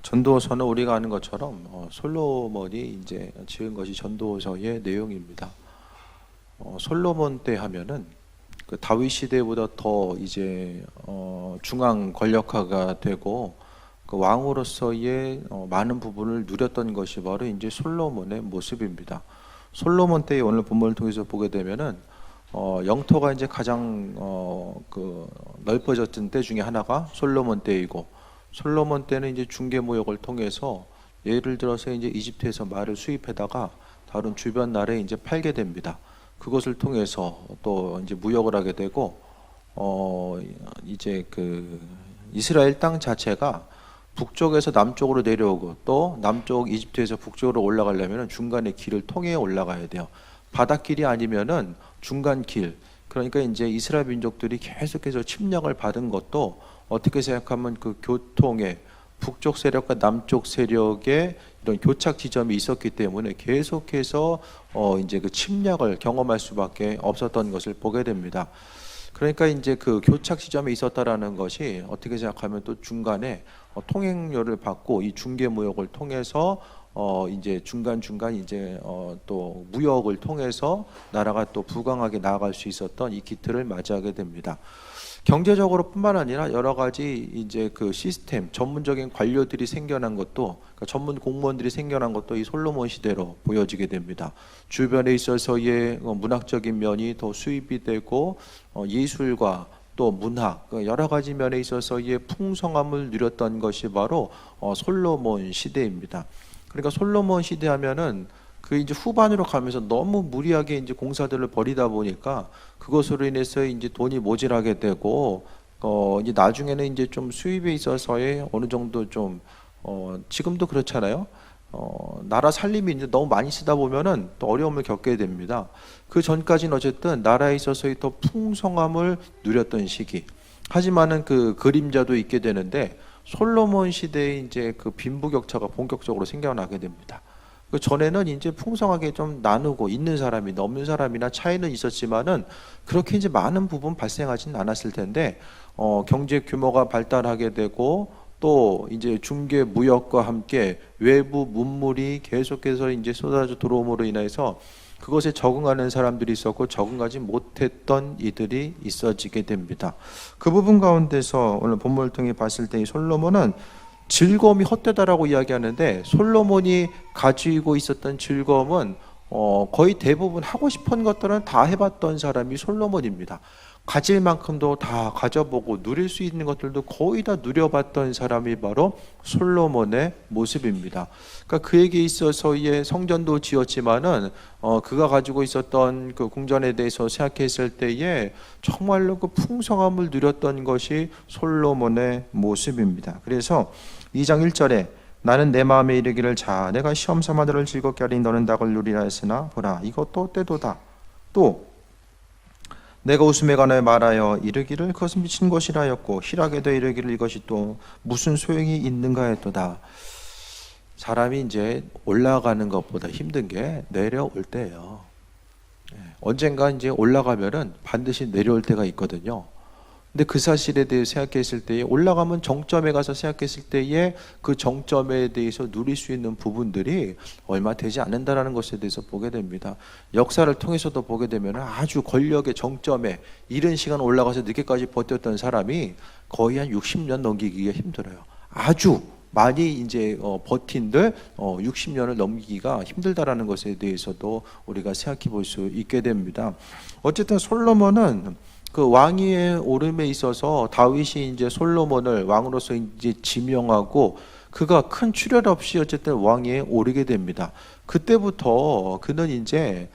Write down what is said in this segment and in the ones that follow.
전도서는 우리가 아는 것처럼 솔로몬이 이제 지은 것이 전도서의 내용입니다. 솔로몬 때 하면은 그 다윗 시대보다 더 이제 중앙 권력화가 되고 그 왕으로서의 많은 부분을 누렸던 것이 바로 이제 솔로몬의 모습입니다. 솔로몬 때의 오늘 본문을 통해서 보게 되면은 영토가 이제 가장 그 넓어졌던 때 중에 하나가 솔로몬 때이고, 솔로몬 때는 이제 중개무역을 통해서 예를 들어서 이제 이집트에서 말을 수입해다가 다른 주변 나라에 이제 팔게 됩니다. 그것을 통해서 또 이제 무역을 하게 되고, 이제 그 이스라엘 땅 자체가 북쪽에서 남쪽으로 내려오고 또 남쪽 이집트에서 북쪽으로 올라가려면 중간에 길을 통해 올라가야 돼요. 바닷길이 아니면은 중간 길. 그러니까 이제 이스라엘 민족들이 계속해서 침략을 받은 것도 어떻게 생각하면 그 교통의 북쪽 세력과 남쪽 세력의 이런 교착 지점이 있었기 때문에 계속해서 이제 그 침략을 경험할 수밖에 없었던 것을 보게 됩니다. 그러니까 이제 그 교착 지점에 있었다라는 것이 어떻게 생각하면 또 중간에 통행료를 받고 이 중개 무역을 통해서 이제 중간중간 이제 또 무역을 통해서 나라가 또 부강하게 나아갈 수 있었던 이 기틀을 맞이하게 됩니다. 경제적으로뿐만 아니라 여러 가지 이제 그 시스템, 전문적인 관료들이 생겨난 것도, 그러니까 전문 공무원들이 생겨난 것도 이 솔로몬 시대로 보여지게 됩니다. 주변에 있어서의 문학적인 면이 더 수입이 되고 예술과 또 문학, 여러 가지 면에 있어서의 풍성함을 누렸던 것이 바로 솔로몬 시대입니다. 그러니까 솔로몬 시대 하면은 그 이제 후반으로 가면서 너무 무리하게 이제 공사들을 벌이다 보니까 그것으로 인해서 이제 돈이 모자라게 되고, 이제 나중에는 이제 좀 수입에 있어서의 어느 정도 좀 지금도 그렇잖아요. 나라 살림이 이제 너무 많이 쓰다 보면은 또 어려움을 겪게 됩니다. 그 전까지는 어쨌든 나라에 있어서의 더 풍성함을 누렸던 시기. 하지만은 그 그림자도 있게 되는데 솔로몬 시대에 이제 그 빈부격차가 본격적으로 생겨나게 됩니다. 그 전에는 이제 풍성하게 좀 나누고 있는 사람이나 없는 사람이나 차이는 있었지만은 그렇게 이제 많은 부분 발생하지는 않았을 텐데, 경제 규모가 발달하게 되고 또 이제 중개 무역과 함께 외부 문물이 계속해서 이제 쏟아져 들어옴으로 인해서 그것에 적응하는 사람들이 있었고 적응하지 못했던 이들이 있어지게 됩니다. 그 부분 가운데서 오늘 본문을 통해 봤을 때 이 솔로몬은 즐거움이 헛되다라고 이야기하는데, 솔로몬이 가지고 있었던 즐거움은 거의 대부분 하고 싶은 것들은 다 해봤던 사람이 솔로몬입니다. 가질 만큼도 다 가져보고 누릴 수 있는 것들도 거의 다 누려봤던 사람이 바로 솔로몬의 모습입니다. 그러니까 그에게 있어서의 성전도 지었지만은 그가 가지고 있었던 그 궁전에 대해서 생각했을 때에 정말로 그 풍성함을 누렸던 것이 솔로몬의 모습입니다. 그래서 2장 1절에 나는 내 마음에 이르기를 자 내가 시험 삼아 너를 즐겁게 하리니 너는 낙을 누리라 했으나 보라 이것도 때도다. 또 내가 웃음에 관하여 말하여 이르기를 그것은 미친 것이라 하였고 희락에도 이르기를 이것이 또 무슨 소용이 있는가 했도다. 사람이 이제 올라가는 것보다 힘든 게 내려올 때예요. 언젠가 이제 올라가면은 반드시 내려올 때가 있거든요. 근데 그 사실에 대해 생각했을 때에 올라가면 정점에 가서 생각했을 때에 그 정점에 대해서 누릴 수 있는 부분들이 얼마 되지 않는다라는 것에 대해서 보게 됩니다. 역사를 통해서도 보게 되면 아주 권력의 정점에 이른 시간 올라가서 늦게까지 버텼던 사람이 거의 한 60년 넘기기가 힘들어요. 아주 많이 이제 버틴들 60년을 넘기기가 힘들다라는 것에 대해서도 우리가 생각해 볼 수 있게 됩니다. 어쨌든 솔로몬은 그 왕위에 오름에 있어서 다윗이 이제 솔로몬을 왕으로서 이제 지명하고 그가 큰 출혈 없이 어쨌든 왕위에 오르게 됩니다. 그때부터 그는 이제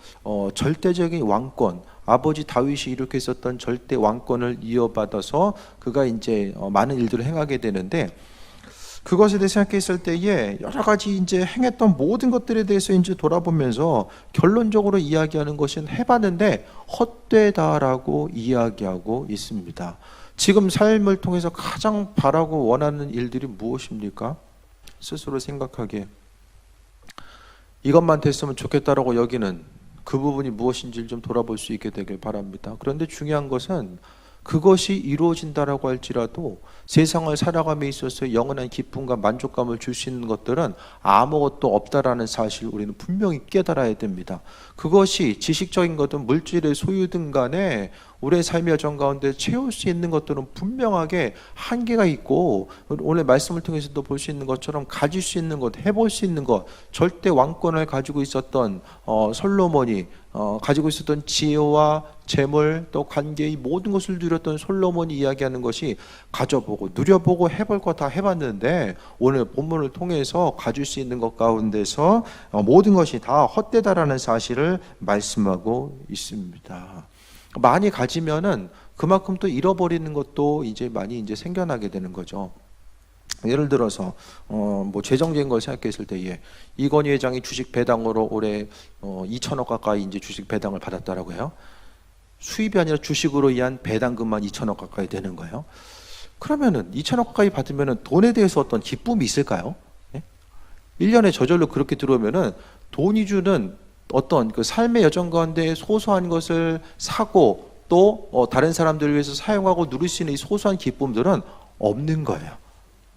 절대적인 왕권, 아버지 다윗이 이렇게 있었던 절대 왕권을 이어받아서 그가 이제 많은 일들을 행하게 되는데, 그것에 대해 생각했을 때에 여러 가지 이제 행했던 모든 것들에 대해서 이제 돌아보면서 결론적으로 이야기하는 것은 해봤는데 헛되다라고 이야기하고 있습니다. 지금 삶을 통해서 가장 바라고 원하는 일들이 무엇입니까? 스스로 생각하기에 이것만 됐으면 좋겠다라고 여기는 그 부분이 무엇인지를 좀 돌아볼 수 있게 되길 바랍니다. 그런데 중요한 것은 그것이 이루어진다라고 할지라도 세상을 살아감에 있어서 영원한 기쁨과 만족감을 줄 수 있는 것들은 아무것도 없다라는 사실을 우리는 분명히 깨달아야 됩니다. 그것이 지식적인 것든 물질의 소유든 간에 우리의 삶의 여정 가운데 채울 수 있는 것들은 분명하게 한계가 있고, 오늘 말씀을 통해서도 볼 수 있는 것처럼 가질 수 있는 것, 해볼 수 있는 것, 절대 왕권을 가지고 있었던 솔로몬이 가지고 있었던 지혜와 재물 또 관계, 이 모든 것을 누렸던 솔로몬이 이야기하는 것이 가져보고 누려보고 해볼 거 다 해봤는데, 오늘 본문을 통해서 가질 수 있는 것 가운데서 모든 것이 다 헛되다라는 사실을 말씀하고 있습니다. 많이 가지면은 그만큼 또 잃어버리는 것도 이제 많이 이제 생겨나게 되는 거죠. 예를 들어서 뭐 재정적인 걸 생각했을 때에 이건희 회장이 주식 배당으로 올해 2천억 가까이 이제 주식 배당을 받았다라고 해요. 수입이 아니라 주식으로 인한 배당금만 2천억 가까이 되는 거예요. 그러면은 2천억 가까이 받으면은 돈에 대해서 어떤 기쁨이 있을까요? 예? 1년에 저절로 그렇게 들어오면은 돈이 주는 어떤 그 삶의 여정 가운데 소소한 것을 사고 또 다른 사람들을 위해서 사용하고 누릴 수 있는 이 소소한 기쁨들은 없는 거예요.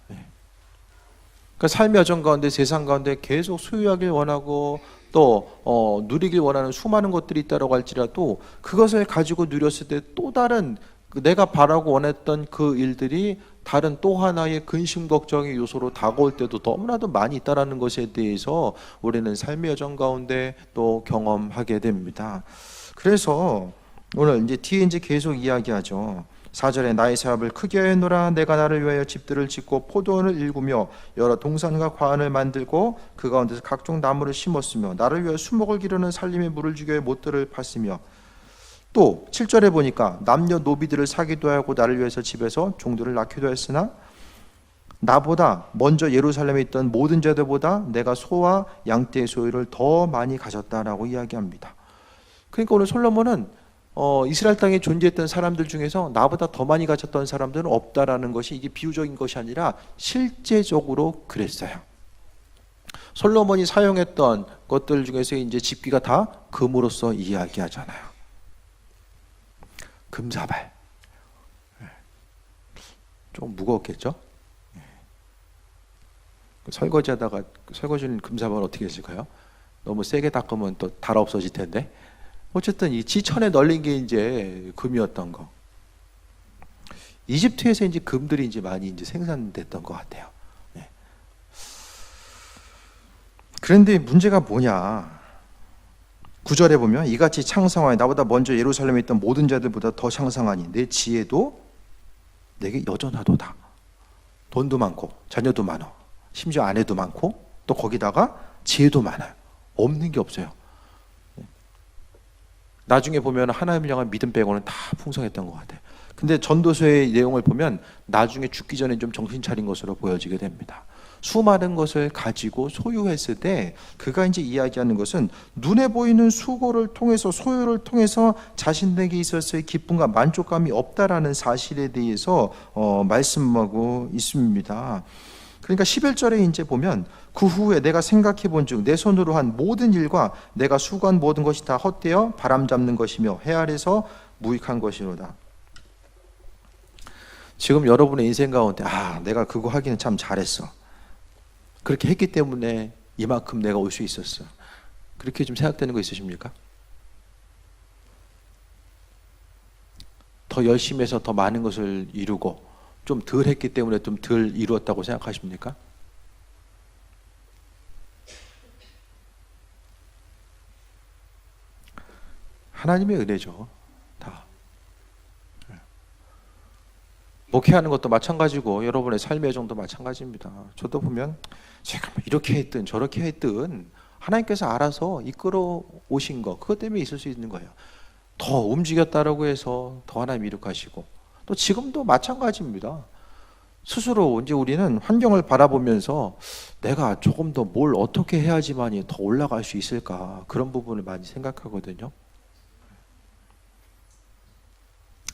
그러니까 삶의 여정 가운데 세상 가운데 계속 소유하길 원하고 또 누리길 원하는 수많은 것들이 있다고 할지라도 그것을 가지고 누렸을 때 또 다른 내가 바라고 원했던 그 일들이 다른 또 하나의 근심 걱정의 요소로 다가올 때도 너무나도 많이 있다라는 것에 대해서 우리는 삶의 여정 가운데 또 경험하게 됩니다. 그래서 오늘 이제 뒤에 이제 계속 이야기하죠. 4절에 나의 사업을 크게 하노라. 내가 나를 위하여 집들을 짓고 포도원을 일구며 여러 동산과 과원을 만들고 그 가운데서 각종 나무를 심었으며 나를 위하여 수목을 기르는 살림의 물을 죽여 못들을 팠으며, 또 7절에 보니까 남녀 노비들을 사기도 하고 나를 위해서 집에서 종들을 낳기도 했으나 나보다 먼저 예루살렘에 있던 모든 자들보다 내가 소와 양떼의 소유를 더 많이 가졌다라고 이야기합니다. 그러니까 오늘 솔로몬은 이스라엘 땅에 존재했던 사람들 중에서 나보다 더 많이 가졌던 사람들은 없다라는 것이, 이게 비유적인 것이 아니라 실제적으로 그랬어요. 솔로몬이 사용했던 것들 중에서 이제 집기가 다 금으로서 이야기하잖아요. 금사발. 좀 무거웠겠죠? 설거지하다가 설거지는 금사발 어떻게 했을까요? 너무 세게 닦으면 또 달 없어질 텐데. 어쨌든 이 지천에 널린 게 이제 금이었던 거. 이집트에서 이제 금들이 이제 많이 이제 생산됐던 것 같아요. 네. 그런데 문제가 뭐냐? 9절에 보면 이같이 창성하니 나보다 먼저 예루살렘에 있던 모든 자들보다 더 창성하니 내 지혜도 내게 여전하도다. 돈도 많고 자녀도 많아. 심지어 아내도 많고 또 거기다가 지혜도 많아요. 없는 게 없어요. 나중에 보면 하나님을 향한 믿음 빼고는 다 풍성했던 것 같아요. 근데 전도서의 내용을 보면 나중에 죽기 전에 좀 정신 차린 것으로 보여지게 됩니다. 수많은 것을 가지고 소유했을 때 그가 이제 이야기하는 것은 눈에 보이는 수고를 통해서, 소유를 통해서 자신에게 있어서의 기쁨과 만족감이 없다라는 사실에 대해서 말씀하고 있습니다. 그러니까 11절에 이제 보면 그 후에 내가 생각해 본즉 내 손으로 한 모든 일과 내가 수고한 모든 것이 다 헛되어 바람 잡는 것이며 해 아래서 무익한 것이로다. 지금 여러분의 인생 가운데 내가 그거 하기는 참 잘했어. 그렇게 했기 때문에 이만큼 내가 올 수 있었어. 그렇게 좀 생각되는 거 있으십니까? 더 열심히 해서 더 많은 것을 이루고 좀 덜 했기 때문에 좀 덜 이루었다고 생각하십니까? 하나님의 은혜죠. 다. 목회하는 것도 마찬가지고 여러분의 삶의 여정도 마찬가지입니다. 저도 보면 제가 이렇게 했든 저렇게 했든 하나님께서 알아서 이끌어 오신 거, 그것 때문에 있을 수 있는 거예요. 더 움직였다라고 해서 더 하나님 이룩하시고, 또 지금도 마찬가지입니다. 스스로 이제 우리는 환경을 바라보면서 내가 조금 더 뭘 어떻게 해야지만이 더 올라갈 수 있을까, 그런 부분을 많이 생각하거든요.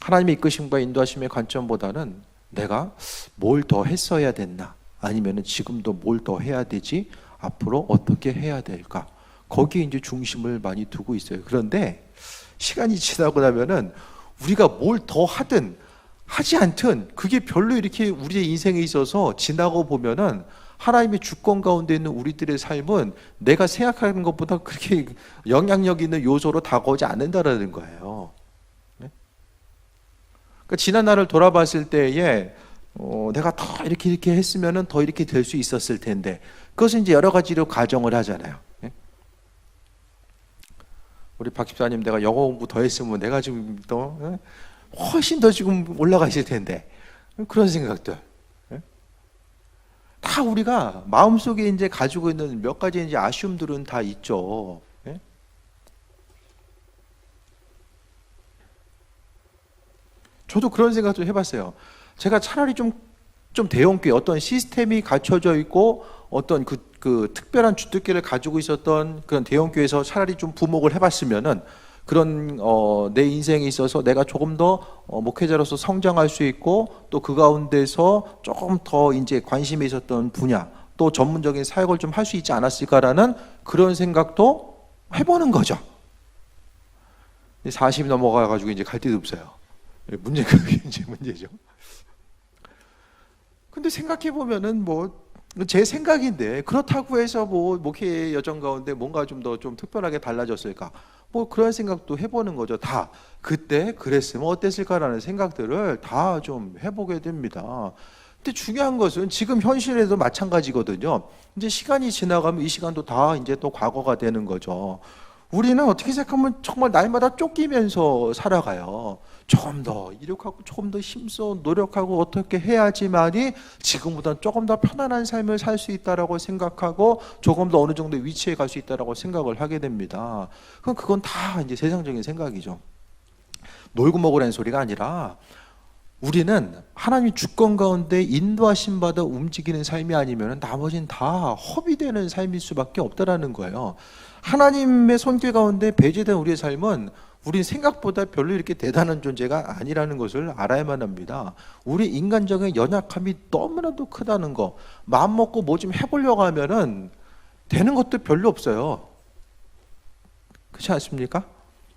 하나님의 이끄심과 인도하심의 관점보다는 내가 뭘 더 했어야 됐나, 아니면 지금도 뭘 더 해야 되지, 앞으로 어떻게 해야 될까, 거기에 이제 중심을 많이 두고 있어요. 그런데 시간이 지나고 나면은 우리가 뭘 더 하든 하지 않든 그게 별로 이렇게 우리의 인생에 있어서 지나고 보면은 하나님의 주권 가운데 있는 우리들의 삶은 내가 생각하는 것보다 그렇게 영향력 있는 요소로 다가오지 않는다라는 거예요. 네? 그러니까 지난 날을 돌아봤을 때에 내가 더 이렇게 했으면은 더 이렇게 될 수 있었을 텐데, 그것은 이제 여러 가지로 가정을 하잖아요. 네? 우리 박 집사님, 내가 영어 공부 더 했으면 내가 지금 더 훨씬 더 지금 올라가 있을 텐데, 그런 생각들. 다 우리가 마음속에 이제 가지고 있는 몇 가지 이제 아쉬움들은 다 있죠. 예? 저도 그런 생각 좀 해봤어요. 제가 차라리 좀 대형교회 어떤 시스템이 갖춰져 있고 어떤 그 특별한 주특기를 가지고 있었던 그런 대형교회에서 차라리 좀 부목을 해봤으면은 그런 내 인생에 있어서 내가 조금 더 목회자로서 성장할 수 있고 또 그 가운데서 조금 더 이제 관심이 있었던 분야 또 전문적인 사역을 좀 할 수 있지 않았을까라는 그런 생각도 해보는 거죠. 40이 넘어가가지고 이제 갈 데도 없어요. 문제가 그게 이제 문제죠. 근데 생각해 보면은 뭐 제 생각인데 그렇다고 해서 뭐 목회 여정 가운데 뭔가 좀 더 좀 특별하게 달라졌을까? 뭐 그런 생각도 해보는 거죠. 다 그때 그랬으면 어땠을까라는 생각들을 다 좀 해보게 됩니다. 근데 중요한 것은 지금 현실에도 마찬가지거든요. 이제 시간이 지나가면 이 시간도 다 이제 또 과거가 되는 거죠. 우리는 어떻게 생각하면 정말 날마다 쫓기면서 살아가요. 조금 더 이력하고 조금 더 힘써 노력하고 어떻게 해야지만이 지금보다 조금 더 편안한 삶을 살 수 있다라고 생각하고 조금 더 어느 정도 위치에 갈 수 있다라고 생각을 하게 됩니다. 그럼 그건 다 이제 세상적인 생각이죠. 놀고 먹으라는 소리가 아니라 우리는 하나님 주권 가운데 인도하심 받아 움직이는 삶이 아니면 나머지는 다 허비되는 삶일 수밖에 없다라는 거예요. 하나님의 손길 가운데 배제된 우리의 삶은 우리 생각보다 별로 이렇게 대단한 존재가 아니라는 것을 알아야만 합니다. 우리 인간적인 연약함이 너무나도 크다는 거, 마음 먹고 뭐 좀 해보려고 하면은 되는 것도 별로 없어요. 그렇지 않습니까?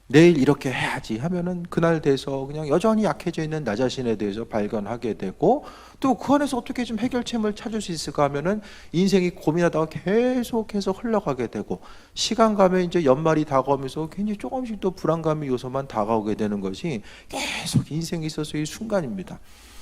내일 이렇게 해야지 하면은 그날 돼서 그냥 여전히 약해져 있는 나 자신에 대해서 발견하게 되고 또 그 안에서 어떻게 좀 해결책을 찾을 수 있을까 하면은 인생이 고민하다가 계속해서 흘러가게 되고 시간 가면 이제 연말이 다가오면서 굉장히 조금씩 또 불안감의 요소만 다가오게 되는 것이 계속 인생에 있어서의 순간입니다.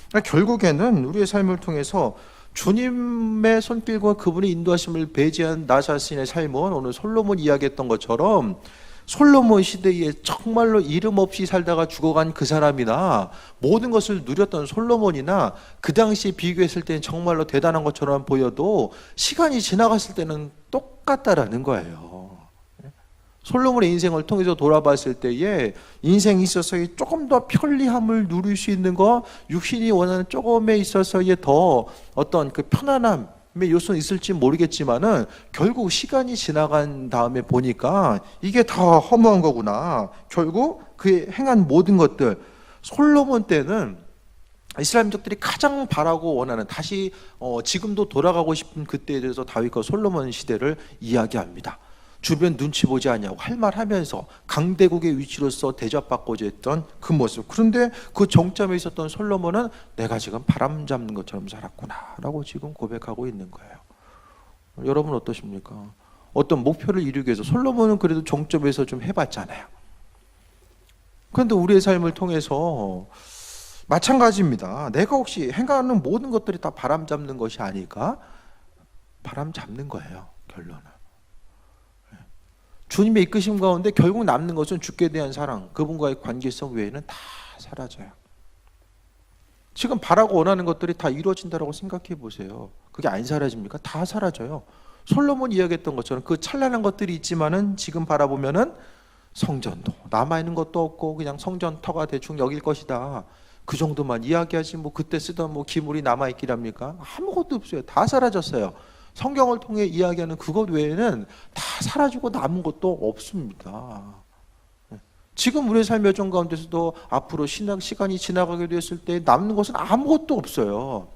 그러니까 결국에는 우리의 삶을 통해서 주님의 손길과 그분의 인도하심을 배제한 나 자신의 삶은 오늘 솔로몬 이야기했던 것처럼 솔로몬 시대에 정말로 이름 없이 살다가 죽어간 그 사람이나 모든 것을 누렸던 솔로몬이나 그 당시에 비교했을 때는 정말로 대단한 것처럼 보여도 시간이 지나갔을 때는 똑같다라는 거예요. 솔로몬의 인생을 통해서 돌아봤을 때에 인생에 있어서의 조금 더 편리함을 누릴 수 있는 거, 육신이 원하는 조금에 있어서의 더 어떤 그 편안함 요소는 있을지 모르겠지만은 결국 시간이 지나간 다음에 보니까 이게 다 허무한 거구나. 결국 그 행한 모든 것들 솔로몬 때는 이스라엘민족들이 가장 바라고 원하는 다시 지금도 돌아가고 싶은 그때에 대해서 다윗과 솔로몬 시대를 이야기합니다. 주변 눈치 보지 않냐고 할 말 하면서 강대국의 위치로서 대접받고자 했던 그 모습. 그런데 그 정점에 있었던 솔로몬은 내가 지금 바람 잡는 것처럼 살았구나 라고 지금 고백하고 있는 거예요. 여러분 어떠십니까? 어떤 목표를 이루기 위해서 솔로몬은 그래도 정점에서 좀 해봤잖아요. 그런데 우리의 삶을 통해서 마찬가지입니다. 내가 혹시 행하는 모든 것들이 다 바람 잡는 것이 아닐까? 바람 잡는 거예요, 결론은. 주님의 이끄심 가운데 결국 남는 것은 주께 대한 사랑, 그분과의 관계성 외에는 다 사라져요. 지금 바라고 원하는 것들이 다 이루어진다고 생각해 보세요. 그게 안 사라집니까? 다 사라져요. 솔로몬이 이야기했던 것처럼 그 찬란한 것들이 있지만은 지금 바라보면은 성전도 남아있는 것도 없고 그냥 성전 터가 대충 여길 것이다. 그 정도만 이야기하지 뭐 그때 쓰던 뭐 기물이 남아있기랍니까? 아무것도 없어요. 다 사라졌어요. 성경을 통해 이야기하는 그것 외에는 다 사라지고 남은 것도 없습니다. 지금 우리의 삶의 여정 가운데서도 앞으로 시간이 지나가게 되었을 때 남는 것은 아무것도 없어요.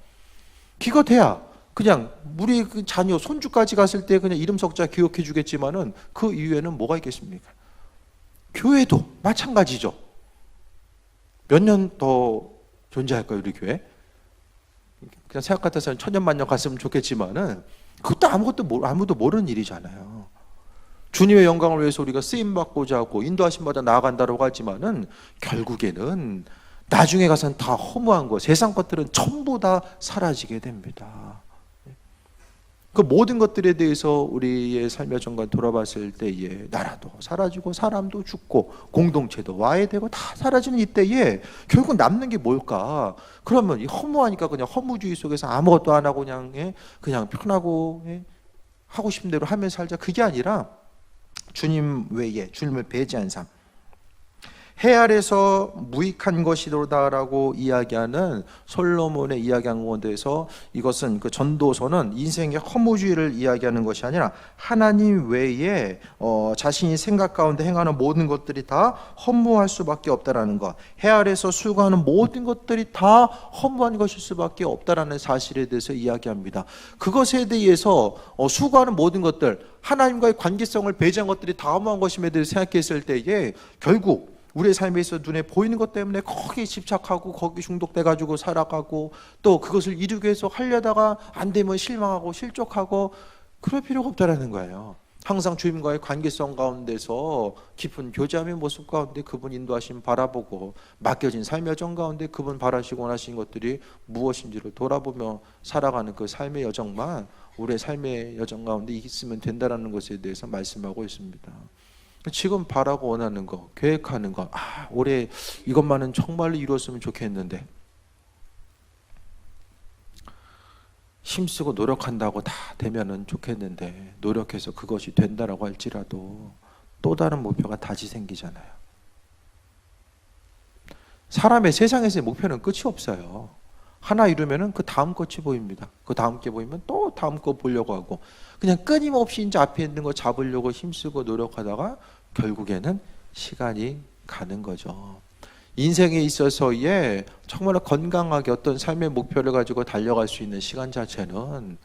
기껏해야 그냥 우리 그 자녀 손주까지 갔을 때 그냥 이름 석자 기억해 주겠지만은 그 이후에는 뭐가 있겠습니까? 교회도 마찬가지죠. 몇 년 더 존재할까요, 우리 교회? 그냥 생각 같아서는 천년만년 갔으면 좋겠지만은 그것도 아무도 모르는 일이잖아요. 주님의 영광을 위해서 우리가 쓰임 받고자 하고 인도하심 받아 나아간다고 하지만은 결국에는 나중에 가서는 다 허무한 거, 세상 것들은 전부 다 사라지게 됩니다. 그 모든 것들에 대해서 우리의 삶의 전관 돌아봤을 때에 나라도 사라지고 사람도 죽고 공동체도 와해되고 다 사라지는 이때에 결국 남는 게 뭘까? 그러면 이 허무하니까 그냥 허무주의 속에서 아무것도 안 하고 그냥 편하고 하고 싶은 대로 하면서 살자. 그게 아니라 주님 외에 주님을 배제한 삶, 해 아래서 무익한 것이로다라고 이야기하는 솔로몬의 이야기한 것에서 이것은 그 전도서는 인생의 허무주의를 이야기하는 것이 아니라 하나님 외에 자신이 생각 가운데 행하는 모든 것들이 다 허무할 수밖에 없다라는 것, 해 아래서 수고하는 모든 것들이 다 허무한 것일 수밖에 없다라는 사실에 대해서 이야기합니다. 그것에 대해서 수고하는 모든 것들, 하나님과의 관계성을 배제한 것들이 다 허무한 것임에 대해서 생각했을 때에 결국 우리의 삶에 있어 눈에 보이는 것 때문에 거기에 집착하고 거기 중독돼 가지고 살아가고 또 그것을 이루기 위해서 하려다가 안 되면 실망하고 실족하고 그럴 필요가 없다라는 거예요. 항상 주님과의 관계성 가운데서 깊은 교제함의 모습 가운데 그분 인도하심 바라보고 맡겨진 삶의 여정 가운데 그분 바라시고 원하시는 것들이 무엇인지를 돌아보며 살아가는 그 삶의 여정만 우리의 삶의 여정 가운데 있으면 된다라는 것에 대해서 말씀하고 있습니다. 지금 바라고 원하는 거, 계획하는 거, 올해 이것만은 정말로 이루었으면 좋겠는데 힘쓰고 노력한다고 다 되면은 좋겠는데 노력해서 그것이 된다라고 할지라도 또 다른 목표가 다시 생기잖아요. 사람의 세상에서의 목표는 끝이 없어요. 하나 이루면은 그 다음 것이 보입니다. 그 다음 게 보이면 또 다음 거 보려고 하고 그냥 끊임없이 이제 앞에 있는 거 잡으려고 힘쓰고 노력하다가 결국에는 시간이 가는 거죠. 인생에 있어서의 정말 건강하게 어떤 삶의 목표를 가지고 달려갈 수 있는 시간 자체는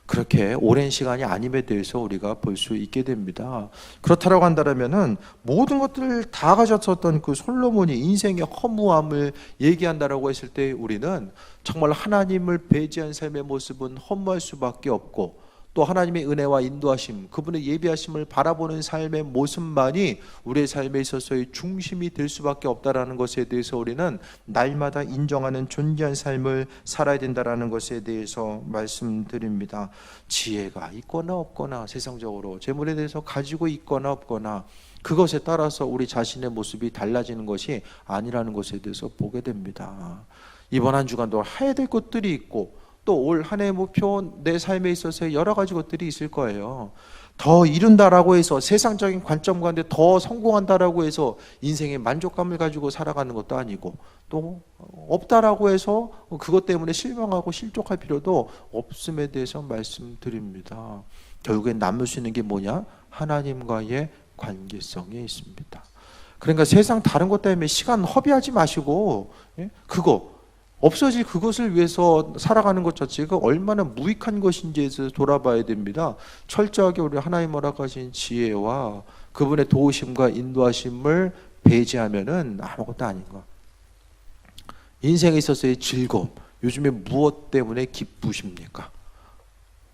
그렇게 오랜 시간이 아님에 대해서 우리가 볼 수 있게 됩니다. 그렇다고 한다면은 모든 것들을 다 가졌었던 그 솔로몬이 인생의 허무함을 얘기한다라고 했을 때 우리는 정말 하나님을 배제한 삶의 모습은 허무할 수밖에 없고 또 하나님의 은혜와 인도하심, 그분의 예비하심을 바라보는 삶의 모습만이 우리의 삶에 있어서의 중심이 될 수밖에 없다라는 것에 대해서 우리는 날마다 인정하는 존귀한 삶을 살아야 된다라는 것에 대해서 말씀드립니다. 지혜가 있거나 없거나 세상적으로 재물에 대해서 가지고 있거나 없거나 그것에 따라서 우리 자신의 모습이 달라지는 것이 아니라는 것에 대해서 보게 됩니다. 이번 한 주간도 해야 될 것들이 있고 또 올 한 해의 목표, 내 삶에 있어서 여러 가지 것들이 있을 거예요. 더 이룬다라고 해서 세상적인 관점 가운데 더 성공한다라고 해서 인생의 만족감을 가지고 살아가는 것도 아니고 또 없다라고 해서 그것 때문에 실망하고 실족할 필요도 없음에 대해서 말씀드립니다. 결국엔 남을 수 있는 게 뭐냐? 하나님과의 관계성에 있습니다. 그러니까 세상 다른 것 때문에 시간 허비하지 마시고 그거 없어질 그것을 위해서 살아가는 것 자체가 얼마나 무익한 것인지에 대해서 돌아봐야 됩니다. 철저하게 우리 하나님 허락하신 지혜와 그분의 도우심과 인도하심을 배제하면은 아무것도 아닌 것. 인생에 있어서의 즐거움, 요즘에 무엇 때문에 기쁘십니까?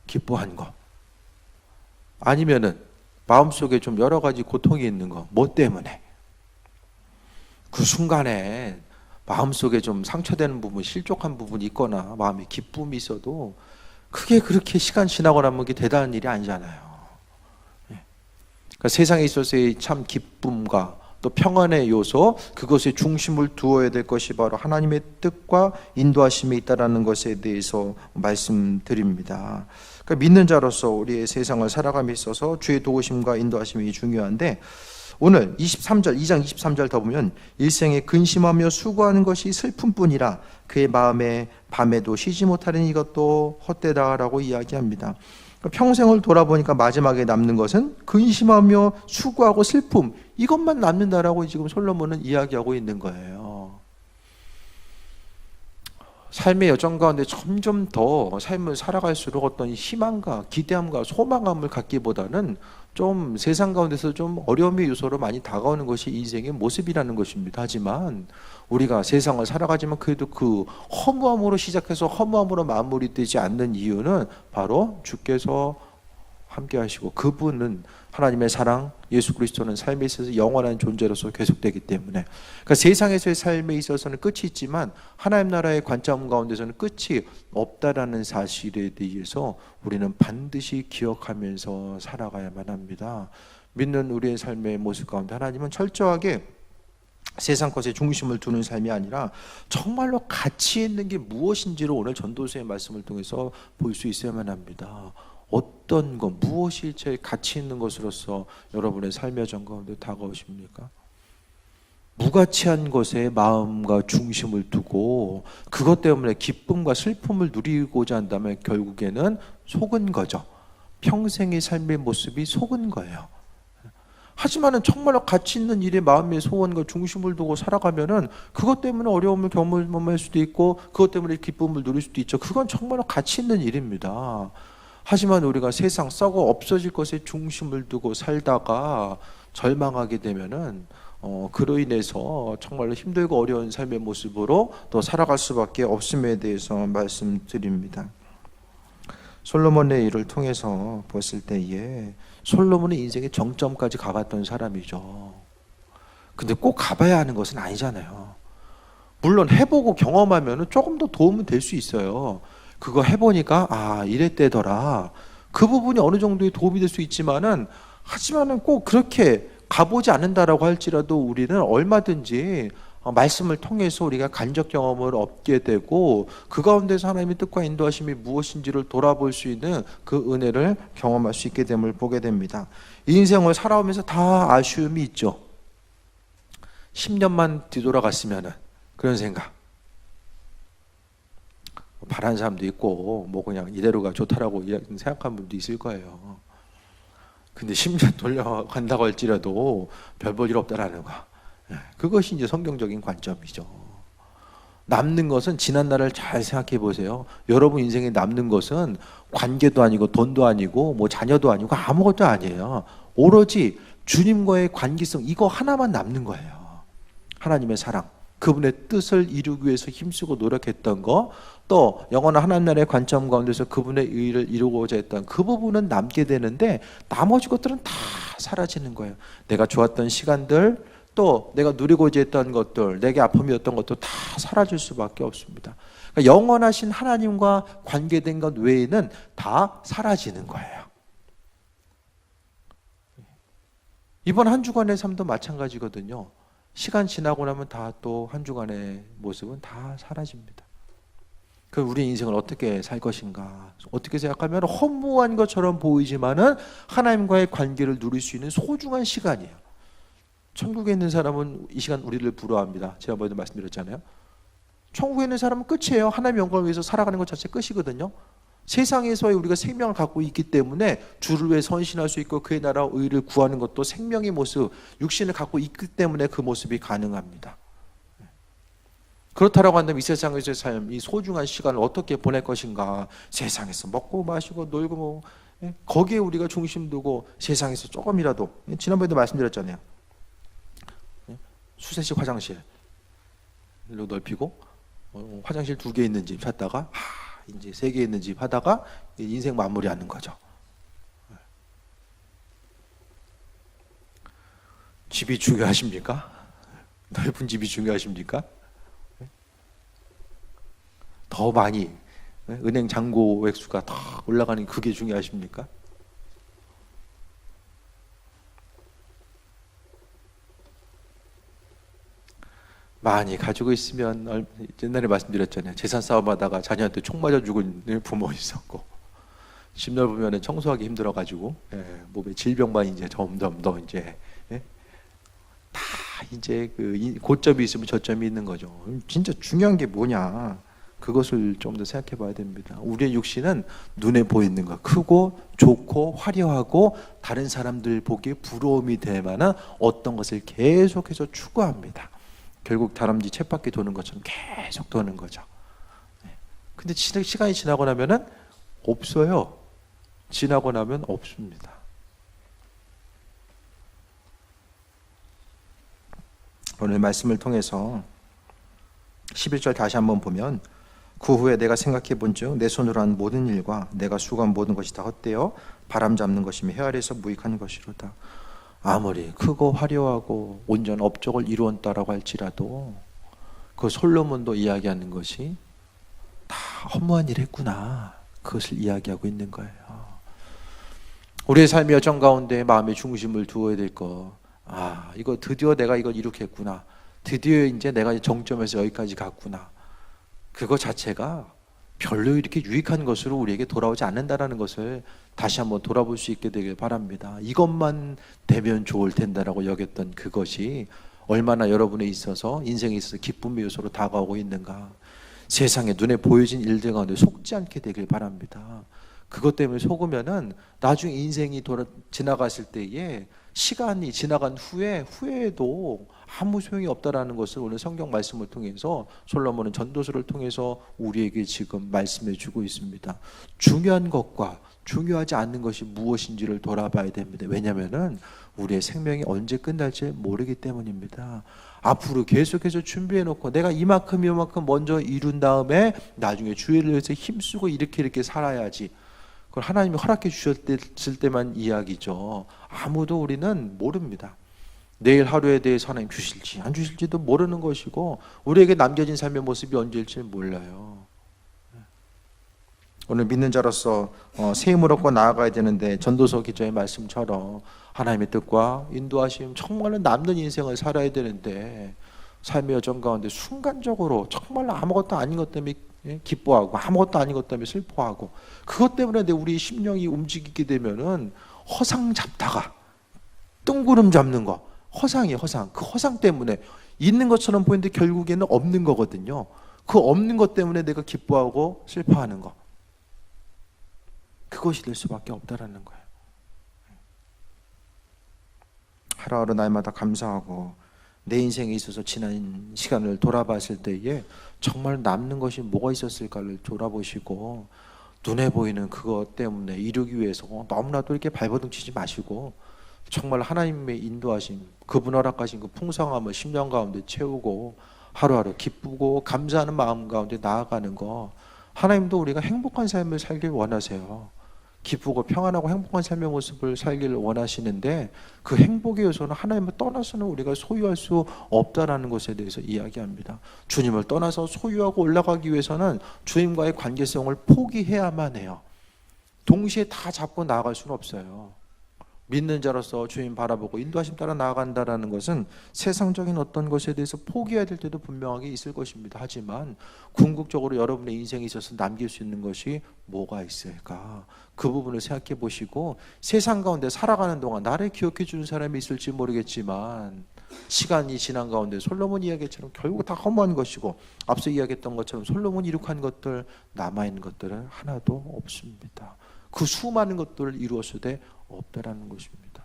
기뻐한 거. 아니면은 마음속에 좀 여러 가지 고통이 있는 거, 뭐 때문에? 그 순간에 마음속에 좀 상처되는 부분, 실족한 부분이 있거나 마음에 기쁨이 있어도 그게 그렇게 시간 지나고 나면 그게 대단한 일이 아니잖아요. 그러니까 세상에 있어서의 참 기쁨과 또 평안의 요소, 그것에 중심을 두어야 될 것이 바로 하나님의 뜻과 인도하심에 있다라는 것에 대해서 말씀드립니다. 그러니까 믿는 자로서 우리의 세상을 살아감에 있어서 주의 도우심과 인도하심이 중요한데 오늘 23절, 2장 23절 더 보면 일생에 근심하며 수고하는 것이 슬픔뿐이라 그의 마음에 밤에도 쉬지 못하는 이것도 헛되다라고 이야기합니다. 평생을 돌아보니까 마지막에 남는 것은 근심하며 수고하고 슬픔, 이것만 남는다라고 지금 솔로몬은 이야기하고 있는 거예요. 삶의 여정 가운데 점점 더 삶을 살아갈수록 어떤 희망과 기대함과 소망감을 갖기보다는 좀 세상 가운데서 좀 어려움의 요소로 많이 다가오는 것이 인생의 모습이라는 것입니다. 하지만 우리가 세상을 살아가지만 그래도 그 허무함으로 시작해서 허무함으로 마무리되지 않는 이유는 바로 주께서 함께 하시고 그분은 하나님의 사랑, 예수 그리스도는 삶에 있어서 영원한 존재로서 계속되기 때문에, 그러니까 세상에서의 삶에 있어서는 끝이 있지만 하나님 나라의 관점 가운데서는 끝이 없다라는 사실에 대해서 우리는 반드시 기억하면서 살아가야만 합니다. 믿는 우리의 삶의 모습 가운데 하나님은 철저하게 세상 것에 중심을 두는 삶이 아니라 정말로 가치 있는 게 무엇인지를 오늘 전도서의 말씀을 통해서 볼 수 있어야만 합니다. 어떤 것, 무엇이 제일 가치 있는 것으로서 여러분의 삶의 여정 가운데 다가오십니까? 무가치한 것에 마음과 중심을 두고 그것 때문에 기쁨과 슬픔을 누리고자 한다면 결국에는 속은 거죠. 평생의 삶의 모습이 속은 거예요. 하지만은 정말로 가치 있는 일에 마음의 소원과 중심을 두고 살아가면은 그것 때문에 어려움을 경험할 수도 있고 그것 때문에 기쁨을 누릴 수도 있죠. 그건 정말로 가치 있는 일입니다. 하지만 우리가 세상 썩어 없어질 것에 중심을 두고 살다가 절망하게 되면은 그로 인해서 정말로 힘들고 어려운 삶의 모습으로 또 살아갈 수밖에 없음에 대해서 말씀드립니다. 솔로몬의 일을 통해서 봤을 때에 솔로몬은 인생의 정점까지 가봤던 사람이죠. 근데 꼭 가봐야 하는 것은 아니잖아요. 물론 해보고 경험하면 조금 더 도움은 될 수 있어요. 그거 해보니까 이랬대더라. 그 부분이 어느 정도의 도움이 될 수 있지만은 하지만은 꼭 그렇게 가보지 않는다라고 할지라도 우리는 얼마든지 말씀을 통해서 우리가 간접 경험을 얻게 되고 그 가운데서 하나님의 뜻과 인도하심이 무엇인지를 돌아볼 수 있는 그 은혜를 경험할 수 있게 됨을 보게 됩니다. 인생을 살아오면서 다 아쉬움이 있죠. 10년만 뒤돌아갔으면은 그런 생각. 바라는 사람도 있고 뭐 그냥 이대로가 좋다라고 생각하는 분도 있을 거예요. 근데 10년 돌려간다고 할지라도 별 볼 일 없다라는 거, 그것이 이제 성경적인 관점이죠. 남는 것은 지난 날을 잘 생각해 보세요. 여러분 인생에 남는 것은 관계도 아니고 돈도 아니고 뭐 자녀도 아니고 아무것도 아니에요. 오로지 주님과의 관계성, 이거 하나만 남는 거예요. 하나님의 사랑, 그분의 뜻을 이루기 위해서 힘쓰고 노력했던 거, 또 영원한 하나님 나라의 관점 가운데서 그분의 의를 이루고자 했던 그 부분은 남게 되는데 나머지 것들은 다 사라지는 거예요. 내가 좋았던 시간들, 또 내가 누리고자 했던 것들, 내게 아픔이었던 것도 다 사라질 수밖에 없습니다. 그러니까 영원하신 하나님과 관계된 것 외에는 다 사라지는 거예요. 이번 한 주간의 삶도 마찬가지거든요. 시간 지나고 나면 다 또 한 주간의 모습은 다 사라집니다. 그 우리 인생을 어떻게 살 것인가, 어떻게 생각하면 허무한 것처럼 보이지만은 하나님과의 관계를 누릴 수 있는 소중한 시간이에요. 천국에 있는 사람은 이 시간 우리를 부러워합니다. 지난번에도 말씀드렸잖아요. 천국에 있는 사람은 끝이에요. 하나님의 영광을 위해서 살아가는 것 자체 끝이거든요. 세상에서의 우리가 생명을 갖고 있기 때문에 주를 위해 선신할 수 있고 그의 나라 의를 구하는 것도 생명의 모습, 육신을 갖고 있기 때문에 그 모습이 가능합니다. 그렇다라고 한다면 이 세상에서의 삶, 이 소중한 시간을 어떻게 보낼 것인가. 세상에서 먹고 마시고 놀고 뭐 거기에 우리가 중심 두고 세상에서 조금이라도, 지난번에도 말씀드렸잖아요. 수세식 화장실로 넓히고 화장실 2개 있는 집 찾다가 이제 3개 있는 집 하다가 인생 마무리하는 거죠. 집이 중요하십니까? 넓은 집이 중요하십니까? 더 많이 은행 잔고 액수가 더 올라가는 그게 중요하십니까? 많이 가지고 있으면, 옛날에 말씀드렸잖아요. 재산 싸움하다가 자녀한테 총 맞아 죽은 부모 있었고, 집 넓으면 청소하기 힘들어가지고 몸에 질병만 이제 점점 더 이제 다 이제 그 고점이 있으면 저점이 있는 거죠. 진짜 중요한 게 뭐냐? 그것을 좀 더 생각해 봐야 됩니다. 우리의 육신은 눈에 보이는 것, 크고 좋고 화려하고 다른 사람들 보기에 부러움이 될 만한 어떤 것을 계속해서 추구합니다. 결국 다람쥐 쳇바퀴 도는 것처럼 계속 도는 거죠. 근데 시간이 지나고 나면은 없어요. 지나고 나면 없습니다. 오늘 말씀을 통해서 11절 다시 한번 보면, 그 후에 내가 생각해 본즉 내 손으로 한 모든 일과 내가 수고한 모든 것이 다 헛되어 바람 잡는 것이며 해 아래에서 무익한 것이로다. 아무리 크고 화려하고 온전한 업적을 이루었다라고 할지라도 그 솔로몬도 이야기하는 것이 다 허무한 일 했구나, 그것을 이야기하고 있는 거예요. 우리의 삶의 여정 가운데 마음의 중심을 두어야 될 거, 이거 드디어 내가 이걸 이룩했구나, 드디어 이제 내가 정점에서 여기까지 갔구나, 그거 자체가 별로 이렇게 유익한 것으로 우리에게 돌아오지 않는다라는 것을 다시 한번 돌아볼 수 있게 되길 바랍니다. 이것만 되면 좋을 텐다라고 여겼던 그것이 얼마나 여러분에 있어서, 인생에 있어서 기쁨의 요소로 다가오고 있는가. 세상에 눈에 보여진 일들 가운데 속지 않게 되길 바랍니다. 그것 때문에 속으면은 나중에 인생이 지나갔을 때에, 시간이 지나간 후에도 아무 소용이 없다라는 것을 오늘 성경 말씀을 통해서 솔로몬은 전도서를 통해서 우리에게 지금 말씀해 주고 있습니다. 중요한 것과 중요하지 않는 것이 무엇인지를 돌아봐야 됩니다. 왜냐하면은 우리의 생명이 언제 끝날지 모르기 때문입니다. 앞으로 계속해서 준비해 놓고 내가 이만큼 먼저 이룬 다음에 나중에 주의를 위해서 힘쓰고 이렇게 살아야지, 그걸 하나님이 허락해 주셨을 때만 이야기죠. 아무도 우리는 모릅니다. 내일 하루에 대해서 하나님 주실지 안 주실지도 모르는 것이고, 우리에게 남겨진 삶의 모습이 언제일지 몰라요. 오늘 믿는 자로서 새 힘을 얻고 나아가야 되는데, 전도서 기자의 말씀처럼 하나님의 뜻과 인도하심, 정말로 남는 인생을 살아야 되는데, 삶의 여정 가운데 순간적으로 정말로 아무것도 아닌 것 때문에 기뻐하고 아무것도 아닌 것 때문에 슬퍼하고, 그것 때문에 우리 심령이 움직이게 되면은 허상 잡다가 뜬구름 잡는 거, 허상이에요. 허상. 그 허상 때문에 있는 것처럼 보이는데 결국에는 없는 거거든요. 그 없는 것 때문에 내가 기뻐하고 슬퍼하는 거, 그것이 될 수밖에 없다라는 거예요. 하루하루 날마다 감사하고 내 인생에 있어서 지난 시간을 돌아봤을 때에 정말 남는 것이 뭐가 있었을까를 돌아보시고, 눈에 보이는 그것 때문에 이루기 위해서 너무나도 이렇게 발버둥 치지 마시고, 정말 하나님의 인도하심, 그분 허락하신 그 풍성함을 심령 가운데 채우고 하루하루 기쁘고 감사하는 마음 가운데 나아가는 거, 하나님도 우리가 행복한 삶을 살길 원하세요. 기쁘고 평안하고 행복한 삶의 모습을 살기를 원하시는데, 그 행복의 요소는 하나님을 떠나서는 우리가 소유할 수 없다라는 것에 대해서 이야기합니다. 주님을 떠나서 소유하고 올라가기 위해서는 주님과의 관계성을 포기해야만 해요. 동시에 다 잡고 나아갈 수는 없어요. 믿는 자로서 주님 바라보고 인도하심 따라 나아간다라는 것은 세상적인 어떤 것에 대해서 포기해야 될 때도 분명하게 있을 것입니다. 하지만 궁극적으로 여러분의 인생에 있어서 남길 수 있는 것이 뭐가 있을까? 그 부분을 생각해 보시고, 세상 가운데 살아가는 동안 나를 기억해 주는 사람이 있을지 모르겠지만, 시간이 지난 가운데 솔로몬 이야기처럼 결국 다 허무한 것이고, 앞서 이야기했던 것처럼 솔로몬이 이룩한 것들, 남아있는 것들은 하나도 없습니다. 그 수많은 것들을 이루었을 없다라는 것입니다.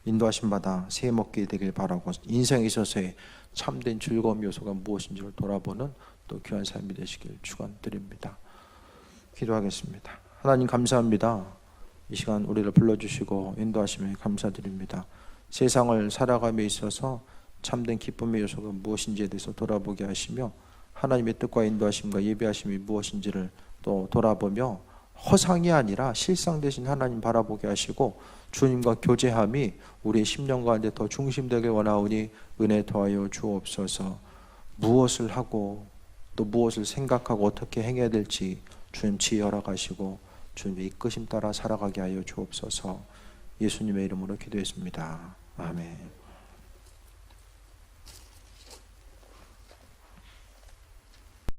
인도하심 받아 새 먹게 되길 바라고, 인생에 있어서의 참된 즐거움 요소가 무엇인지를 돌아보는 또 귀한 삶이 되시길 축원드립니다. 기도하겠습니다. 하나님 감사합니다. 이 시간 우리를 불러주시고 인도하심에 감사드립니다. 세상을 살아감에 있어서 참된 기쁨의 요소가 무엇인지에 대해서 돌아보게 하시며, 하나님의 뜻과 인도하심과 예비하심이 무엇인지를 또 돌아보며 허상이 아니라 실상 되신 하나님 바라보게 하시고, 주님과 교제함이 우리의 심령 가운데 더 중심되길 원하오니 은혜 더하여 주옵소서. 무엇을 하고 또 무엇을 생각하고 어떻게 행해야 될지 주님 지혜 허락하시고 주님의 이끄심 따라 살아가게 하여 주옵소서. 예수님의 이름으로 기도했습니다. 아멘.